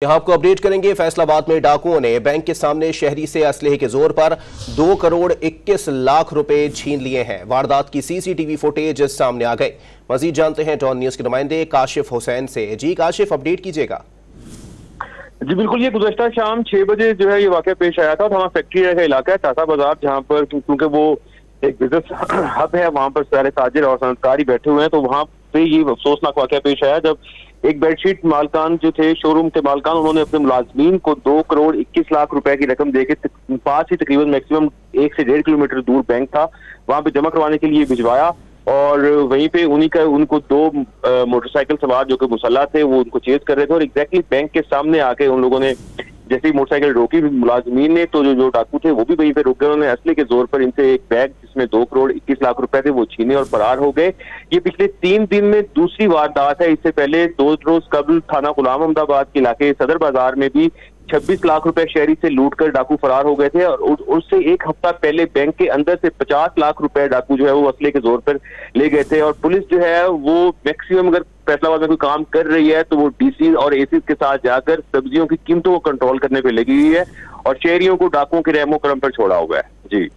यहाँ आपको अपडेट करेंगे। फैसलाबाद में डाकुओं ने बैंक के सामने शहरी से असलहे के जोर पर 2 करोड़ 21 लाख रुपए छीन लिए हैं। वारदात की सीसीटीवी फुटेज सामने आ गई। मजीद जानते हैं डॉन न्यूज के नुमाइंदे काशिफ हुसैन से। जी काशिफ, अपडेट कीजिएगा। जी बिल्कुल, ये गुज़श्ता शाम 6 बजे जो है ये वाक़या पेश आया था। हमारा फैक्ट्री का इलाका है टाटा बाजार, जहाँ पर क्योंकि वो एक बिजनेस हब है, वहाँ पर सारे ताजिर और सनअतकार बैठे हुए हैं। तो वहाँ पे ये अफसोसनाक वाक़या पेश आया जब एक बेडशीट मालकान जो थे, शोरूम के मालकान, उन्होंने अपने मुलाजमीन को 2 करोड़ 21 लाख रुपए की रकम देके पास ही तकरीबन मैक्सिमम 1 से 1.5 किलोमीटर दूर बैंक था, वहां पे जमा करवाने के लिए भिजवाया। और वहीं पे उनको 2 मोटरसाइकिल सवार जो कि मुसल्ला थे वो उनको चेज कर रहे थे और एग्जैक्टली बैंक के सामने आके उन लोगों ने जैसे ही मोटरसाइकिल रोकी मुलाजमीन ने, तो जो डाकू थे वो भी वहीं पे रुक गए। उन्होंने असले के जोर पर इनसे एक बैग जिसमें 2 करोड़ 21 लाख रुपए थे वो छीने और फरार हो गए। ये पिछले 3 दिन में दूसरी वारदात है। इससे पहले 2 रोज कबल थाना गुलाम अहमदाबाद के इलाके सदर बाजार में भी 26 लाख रुपए शहरी से लूटकर डाकू फरार हो गए थे। और उससे एक हफ्ता पहले बैंक के अंदर से 50 लाख रुपए डाकू जो है वो असले के जोर पर ले गए थे। और पुलिस जो है वो मैक्सिमम अगर फैसलाबाद में कोई काम कर रही है तो वो डीसी और एसीज के साथ जाकर सब्जियों की कीमतों को कंट्रोल करने पे लगी हुई है और शहरियों को डाकुओं के रहमो करम पर छोड़ा हुआ है। जी।